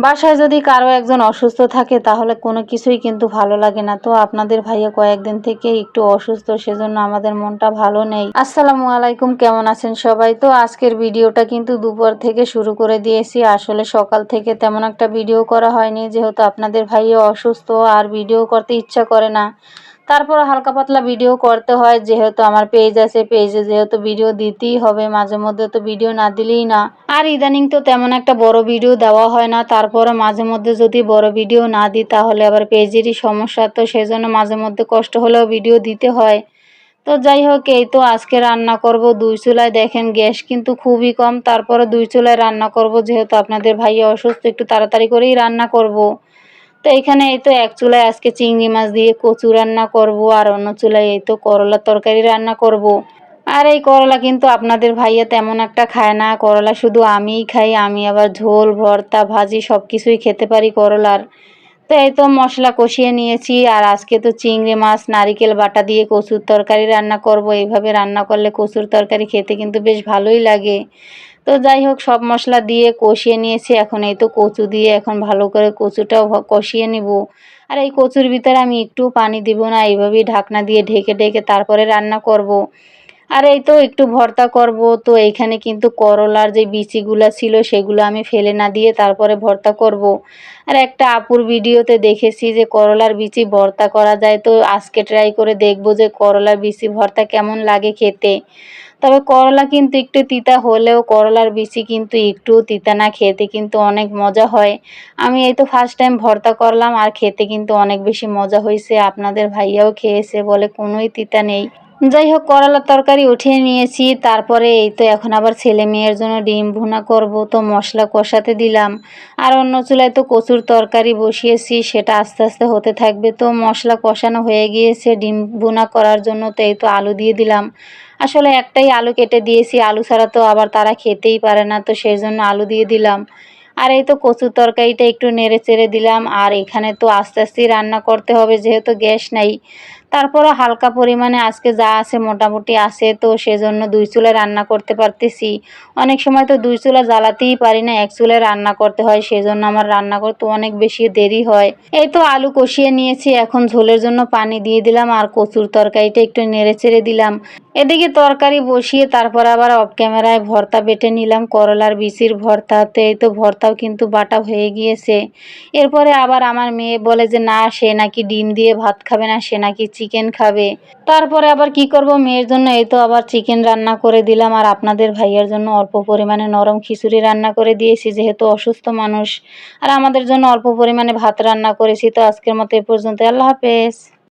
বাসায় যদি কারো একজন অসুস্থ থাকে তাহলে কোনো কিছুই কিন্তু ভালো লাগে না। তো আপনাদের ভাইয়া কয়েকদিন থেকে একটু অসুস্থ, সেজন্য আমাদের মনটা ভালো নেই। আসসালামু আলাইকুম, কেমন আছেন সবাই? তো আজকের ভিডিওটা কিন্তু দুপুর থেকে শুরু করে দিয়েছি। আসলে সকাল থেকে তেমন একটা ভিডিও করা হয়নি, যেহেতু আপনাদের ভাইয়া অসুস্থ আর ভিডিও করতে ইচ্ছা করে না। তারপর হালকা পাতলা ভিডিও করতে হয়, যেহেতু আমার পেজ আছে, পেজে যেহেতু ভিডিও দিতেই হবে, মাঝে মধ্যে তো ভিডিও না দিলেই না। আর ইদানিং তো তেমন একটা বড় ভিডিও দেওয়া হয় না, তারপরে মাঝে মধ্যে যদি বড় ভিডিও না দিই তাহলে আবার পেজেরই সমস্যা, তো সেজন্য মাঝে মধ্যে কষ্ট হলেও ভিডিও দিতে হয়। তো যাই হোক, এই তো আজকে রান্না করব দুই চুলায়। দেখেন গ্যাস কিন্তু খুবই কম, তারপরে দুই চুলায় রান্না করব, যেহেতু আপনাদের ভাইয়া অসুস্থ একটু তাড়াতাড়ি করেই রান্না করব। তো এখানে এই তো এক চুলায় আজকে চিংড়ি মাছ দিয়ে কচু রান্না করব, আর অন্য চুলায় এই তো করলার তরকারি রান্না করব। আর এই করলা কিন্তু আপনাদের ভাইয়া তেমন একটা খায় না, করলা শুধু আমিই খাই। আমি আবার ঝোল, ভর্তা, ভাজি সব কিছুই খেতে পারি করলার। তো এই তো মশলা কষিয়ে নিয়েছি, আর আজকে তো চিংড়ি মাছ নারিকেল বাটা দিয়ে কচুর তরকারি রান্না করব। এইভাবে রান্না করলে কচুর তরকারি খেতে কিন্তু বেশ ভালোই লাগে। তো যাই হোক, সব মশলা দিয়ে কষিয়ে নিয়েছি, এখন এই তো কচু দিয়ে এখন ভালো করে কচুটাও কষিয়ে নিব। আর এই কচুর ভিতরে আমি একটু পানি দিব না, এইভাবেই ঢাকনা দিয়ে ঢেকে ঢেকে তারপরে রান্না করব। আর এই তো একটু ভর্তা করব। তো এইখানে কিন্তু করলার যে বিচিগুলা ছিল সেগুলো আমি ফেলে না দিয়ে তারপরে ভর্তা করব। আর একটা আপুর ভিডিওতে দেখেছি যে করলার বিচি ভর্তা করা যায়, তো আজকে ট্রাই করে দেখব যে করলার বিচি ভর্তা কেমন লাগে খেতে। তবে করলা কিন্তু একটু তিতা হলেও করলার বিচি কিন্তু একটু তিতা না, খেতে কিন্তু অনেক মজা হয়। আমি এই তো ফার্স্ট টাইম ভর্তা করলাম, আর খেতে কিন্তু অনেক বেশি মজা হয়েছে। আপনাদের ভাইয়াও খেয়েছে, বলে কোনোই তিতা নেই। যাই হোক, করলার তরকারি উঠিয়ে নিয়েছি, তারপরে এই তো এখন আবার ছেলে মেয়ের জন্য ডিম ভুনা করব। তো মশলা কষাতে দিলাম, আর অন্য চুলায় তো কচুর তরকারি বসিয়েছি, সেটা আস্তে আস্তে হতে থাকবে। তো মশলা কষানো হয়ে গিয়েছে ডিম ভুনা করার জন্য, তো এই তো আলু দিয়ে দিলাম। আসলে একটাই আলু কেটে দিয়েছি, আলু ছাড়া তো আবার তারা খেতেই পারে না, তো সেই জন্য আলু দিয়ে দিলাম। আর এই তো কচুর তরকারিটা একটু নেড়ে চেড়ে দিলাম। আর এখানে তো আস্তে আস্তেই রান্না করতে হবে, যেহেতু গ্যাস নাই। তারপরও হালকা পরিমাণে আজকে যা আছে মোটামুটি আছে, তো সেজন্য দুই চুলায় রান্না করতে পারতেছি। অনেক সময় তো দুই চুলা জ্বালাতেই পারি না, এক চুলায় রান্না করতে হয়, সেজন্য আমার রান্না করতে অনেক বেশি দেরি হয়। এই তো আলু কষিয়ে নিয়েছি, এখন ঝোলের জন্য পানি দিয়ে দিলাম, আর কচুর তরকারিটা একটু নেড়ে চেড়ে দিলাম। এদিকে তরকারি বসিয়ে তারপর আবার অফ ক্যামেরায় ভর্তা বেটে নিলাম, করলার বিচির ভর্তা। তো এই তো ভর্তাও কিন্তু বাটা হয়ে গিয়েছে। এরপরে আবার আমার মেয়ে বলে যে না, সে নাকি ডিম দিয়ে ভাত খাবে না, সে নাকি চিকেন খাবে। তারপরে আবার কি করব, মেয়ের জন্য এই তো আবার চিকেন রান্না করে দিলাম, আর আপনাদের ভাইয়ার জন্য অল্প পরিমাণে নরম খিচুড়ি রান্না করে দিয়েছি, যেহেতু অসুস্থ মানুষ। আর আমাদের জন্য অল্প পরিমাণে ভাত রান্না করেছি। তো আজকের মতো এ পর্যন্ত, আল্লাহ হাফেজ।